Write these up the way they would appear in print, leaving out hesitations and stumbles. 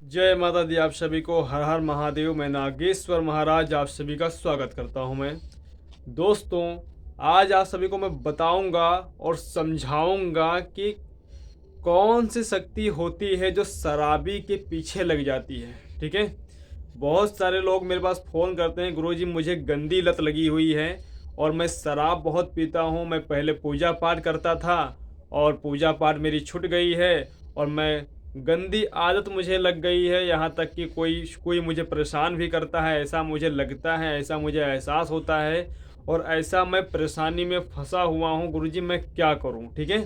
जय माता दी। आप सभी को हर हर महादेव। मैं नागेश्वर महाराज आप सभी का स्वागत करता हूं। मैं दोस्तों, आज आप सभी को मैं बताऊंगा और समझाऊंगा कि कौन सी शक्ति होती है जो शराबी के पीछे लग जाती है। ठीक है। बहुत सारे लोग मेरे पास फ़ोन करते हैं, गुरुजी मुझे गंदी लत लगी हुई है और मैं शराब बहुत पीता हूँ। मैं पहले पूजा पाठ करता था और पूजा पाठ मेरी छूट गई है और मैं गंदी आदत मुझे लग गई है, यहाँ तक कि कोई कोई मुझे परेशान भी करता है, ऐसा मुझे लगता है, ऐसा मुझे एहसास होता है और ऐसा मैं परेशानी में फंसा हुआ हूँ। गुरुजी मैं क्या करूँ? ठीक है।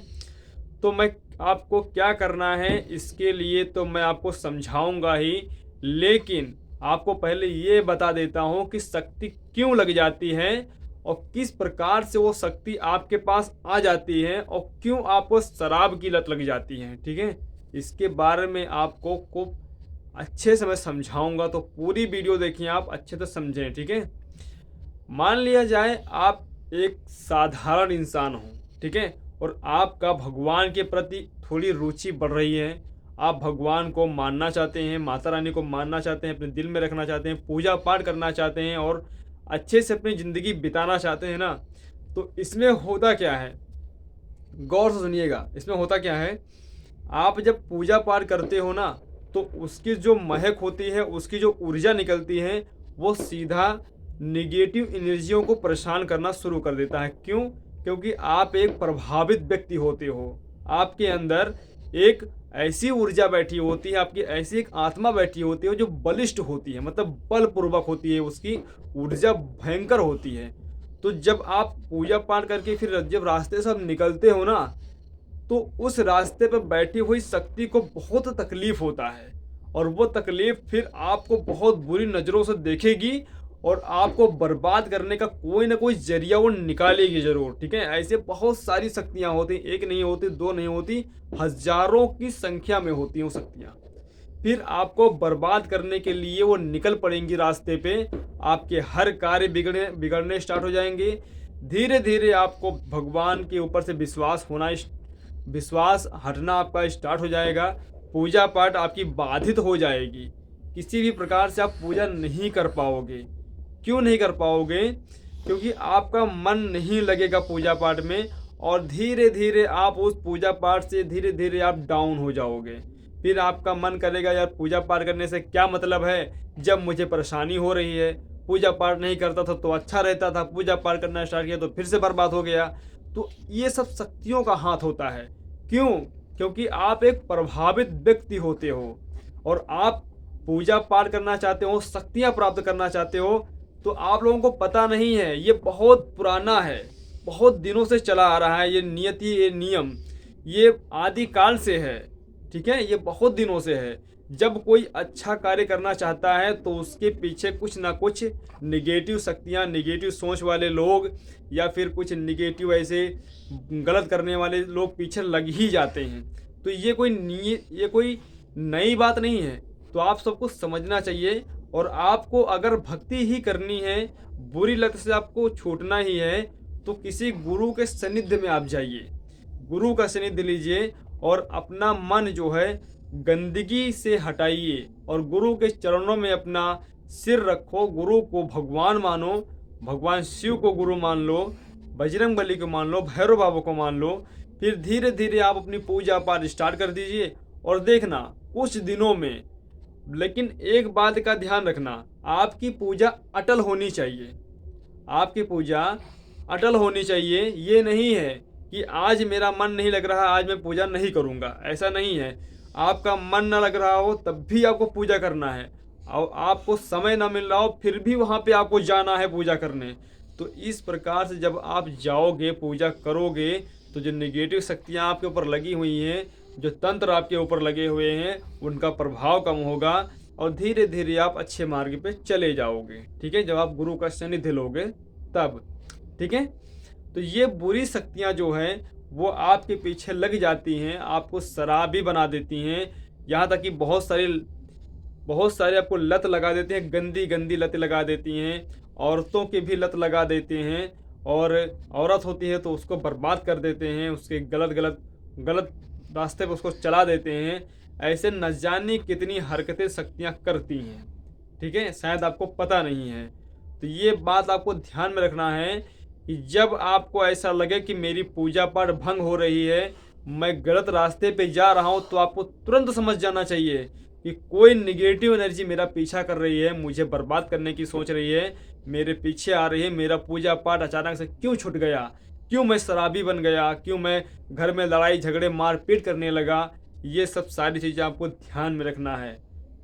तो मैं आपको क्या करना है इसके लिए तो मैं आपको समझाऊंगा ही, लेकिन आपको पहले ये बता देता हूँ कि शक्ति क्यों लग जाती है और किस प्रकार से वो शक्ति आपके पास आ जाती है और क्यों आपको शराब की लत लग जाती है। ठीक है। इसके बारे में आपको को अच्छे से मैं समझाऊंगा, तो पूरी वीडियो देखिए, आप अच्छे से समझें। ठीक है। मान लिया जाए आप एक साधारण इंसान हो, ठीक है, और आपका भगवान के प्रति थोड़ी रुचि बढ़ रही है। आप भगवान को मानना चाहते हैं, माता रानी को मानना चाहते हैं, अपने दिल में रखना चाहते हैं, पूजा पाठ करना चाहते हैं और अच्छे से अपनी ज़िंदगी बिताना चाहते हैं ना। तो इसमें होता क्या है, गौर से सुनिएगा। इसमें होता क्या है, आप जब पूजा पाठ करते हो ना, तो उसकी जो महक होती है, उसकी जो ऊर्जा निकलती है, वो सीधा निगेटिव एनर्जियों को परेशान करना शुरू कर देता है। क्यों? क्योंकि आप एक प्रभावित व्यक्ति होते हो। आपके अंदर एक ऐसी ऊर्जा बैठी होती है, आपकी ऐसी एक आत्मा बैठी होती है जो बलिष्ठ होती है, मतलब बलपूर्वक होती है, उसकी ऊर्जा भयंकर होती है। तो जब आप पूजा पाठ करके फिर जब रास्ते से आप निकलते हो ना, तो उस रास्ते पर बैठी हुई शक्ति को बहुत तकलीफ होता है और वो तकलीफ फिर आपको बहुत बुरी नज़रों से देखेगी और आपको बर्बाद करने का कोई ना कोई जरिया वो निकालेगी ज़रूर। ठीक है। ऐसे बहुत सारी शक्तियाँ होती, एक नहीं होती, दो नहीं होती, हजारों की संख्या में होती हैं वो शक्तियाँ। फिर आपको बर्बाद करने के लिए वो निकल पड़ेंगी रास्ते पे। आपके हर कार्य बिगड़ने बिगड़ने स्टार्ट हो जाएंगे। धीरे धीरे आपको भगवान के ऊपर से विश्वास हटना आपका स्टार्ट हो जाएगा। पूजा पाठ आपकी बाधित हो जाएगी। किसी भी प्रकार से आप पूजा नहीं कर पाओगे। क्यों नहीं कर पाओगे? क्योंकि आपका मन नहीं लगेगा पूजा पाठ में और धीरे धीरे आप उस पूजा पाठ से धीरे धीरे आप डाउन हो जाओगे। फिर आपका मन करेगा यार पूजा पाठ करने से क्या मतलब है, जब मुझे परेशानी हो रही है। पूजा पाठ नहीं करता था तो अच्छा रहता था, पूजा पाठ करना स्टार्ट किया तो फिर से बर्बाद हो गया। तो ये सब शक्तियों का हाथ होता है। क्यों? क्योंकि आप एक प्रभावित व्यक्ति होते हो और आप पूजा पाठ करना चाहते हो, शक्तियाँ प्राप्त करना चाहते हो। तो आप लोगों को पता नहीं है, ये बहुत पुराना है, बहुत दिनों से चला आ रहा है। ये नियति, ये नियम, ये आदिकाल से है। ठीक है। ये बहुत दिनों से है। जब कोई अच्छा कार्य करना चाहता है तो उसके पीछे कुछ ना कुछ निगेटिव शक्तियाँ, निगेटिव सोच वाले लोग या फिर कुछ निगेटिव ऐसे गलत करने वाले लोग पीछे लग ही जाते हैं। तो ये कोई नई बात नहीं है। तो आप सबको समझना चाहिए। और आपको अगर भक्ति ही करनी है, बुरी लत से आपको छूटना ही है, तो किसी गुरु के सानिध्य में आप जाइए, गुरु का सानिध्य लीजिए और अपना मन जो है गंदगी से हटाइए और गुरु के चरणों में अपना सिर रखो। गुरु को भगवान मानो, भगवान शिव को गुरु मान लो, बजरंग बली को मान लो, भैरव बाबा को मान लो। फिर धीरे धीरे आप अपनी पूजा पाठ स्टार्ट कर दीजिए और देखना कुछ दिनों में। लेकिन एक बात का ध्यान रखना, आपकी पूजा अटल होनी चाहिए। आपकी पूजा अटल होनी चाहिए। ये नहीं है कि आज मेरा मन नहीं लग रहा, आज मैं पूजा नहीं करूँगा, ऐसा नहीं है। आपका मन ना लग रहा हो तब भी आपको पूजा करना है और आपको समय ना मिल रहा हो फिर भी वहाँ पे आपको जाना है पूजा करने। तो इस प्रकार से जब आप जाओगे, पूजा करोगे, तो जो निगेटिव शक्तियाँ आपके ऊपर लगी हुई हैं, जो तंत्र आपके ऊपर लगे हुए हैं, उनका प्रभाव कम होगा और धीरे धीरे आप अच्छे मार्ग पे चले जाओगे। ठीक है। जब आप गुरु का सानिध्य लोगे तब। ठीक है। तो ये बुरी शक्तियाँ जो हैं वो आपके पीछे लग जाती हैं, आपको शराबी बना देती हैं। यहाँ तक कि बहुत सारे आपको लत लगा देते हैं, गंदी गंदी लत लगा देती हैं। औरतों की भी लत लगा देते हैं और औरत होती है तो उसको बर्बाद कर देते हैं, उसके गलत गलत गलत रास्ते पर उसको चला देते हैं। ऐसे न जाने कितनी हरकतें शक्तियाँ करती हैं। ठीक है, शायद आपको पता नहीं है। तो ये बात आपको ध्यान में रखना है कि जब आपको ऐसा लगे कि मेरी पूजा पाठ भंग हो रही है, मैं गलत रास्ते पे जा रहा हूँ, तो आपको तुरंत समझ जाना चाहिए कि कोई निगेटिव एनर्जी मेरा पीछा कर रही है, मुझे बर्बाद करने की सोच रही है, मेरे पीछे आ रही है। मेरा पूजा पाठ अचानक से क्यों छूट गया, क्यों मैं शराबी बन गया, क्यों मैं घर में लड़ाई झगड़े मारपीट करने लगा। ये सब सारी चीज़ें आपको ध्यान में रखना है।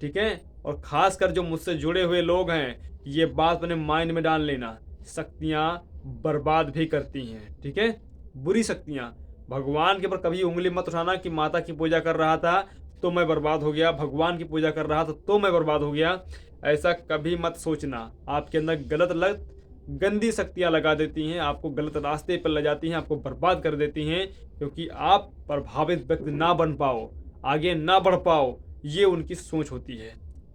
ठीक है, और ख़ासकर जो मुझसे जुड़े हुए लोग हैं, ये बात अपने माइंड में डाल लेना, शक्तियाँ बर्बाद भी करती हैं। ठीक है, बुरी शक्तियाँ। भगवान के ऊपर कभी उंगली मत उठाना कि माता की पूजा कर रहा था तो मैं बर्बाद हो गया, भगवान की पूजा कर रहा था तो मैं बर्बाद हो गया। ऐसा कभी मत सोचना। आपके अंदर गलत लत गंदी शक्तियाँ लगा देती हैं, आपको गलत रास्ते पर ले जाती हैं, आपको बर्बाद कर देती हैं, क्योंकि आप प्रभावित व्यक्ति ना बन पाओ, आगे ना बढ़ पाओ, ये उनकी सोच होती है।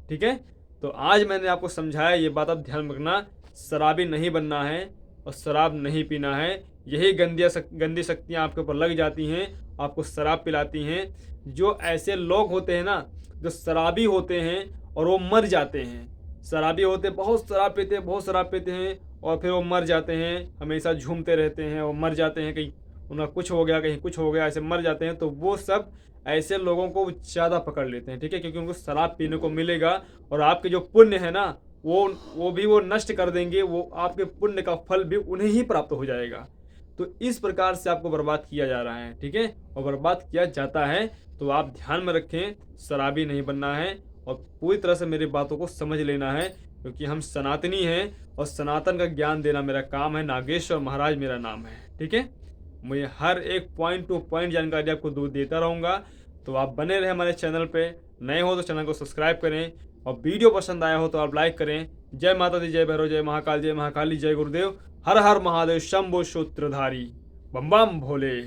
ठीक है, तो आज मैंने आपको समझाया, ये बात आप ध्यान में रखना। शराबी नहीं बनना है और शराब नहीं पीना है। यही गंदी शक्तियाँ आपके ऊपर लग जाती हैं, आपको शराब पिलाती हैं। जो ऐसे लोग होते हैं ना, जो शराबी होते हैं और वो मर जाते हैं। शराबी होते बहुत शराब पीते हैं, बहुत शराब पीते हैं, और फिर वो मर जाते हैं, हमेशा झूमते रहते हैं और मर जाते हैं। कहीं उनका कुछ हो गया, कहीं कुछ हो गया, ऐसे मर जाते हैं। तो वो सब ऐसे लोगों को ज़्यादा पकड़ लेते हैं। ठीक है, क्योंकि उनको शराब पीने को मिलेगा और आपके जो पुण्य है ना, वो भी वो नष्ट कर देंगे। वो आपके पुण्य का फल भी उन्हें ही प्राप्त हो जाएगा। तो इस प्रकार से आपको बर्बाद किया जा रहा है। ठीक है, और बर्बाद किया जाता है। तो आप ध्यान में रखें, शराबी नहीं बनना है और पूरी तरह से मेरी बातों को समझ लेना है, क्योंकि हम सनातनी हैं और सनातन का ज्ञान देना मेरा काम है। नागेश्वर महाराज मेरा नाम है। ठीक है, मैं हर एक पॉइंट टू पॉइंट जानकारी आपको देता रहूँगा। तो आप बने रहे हमारे चैनल पे। नए हो तो चैनल को सब्सक्राइब करें और वीडियो पसंद आया हो तो आप लाइक करें। जय माता दी, जय भैरव, जय महाकाल, जय महाकाली, जय गुरुदेव। हर हर महादेव, शंभो सूत्रधारी, बम बम भोले।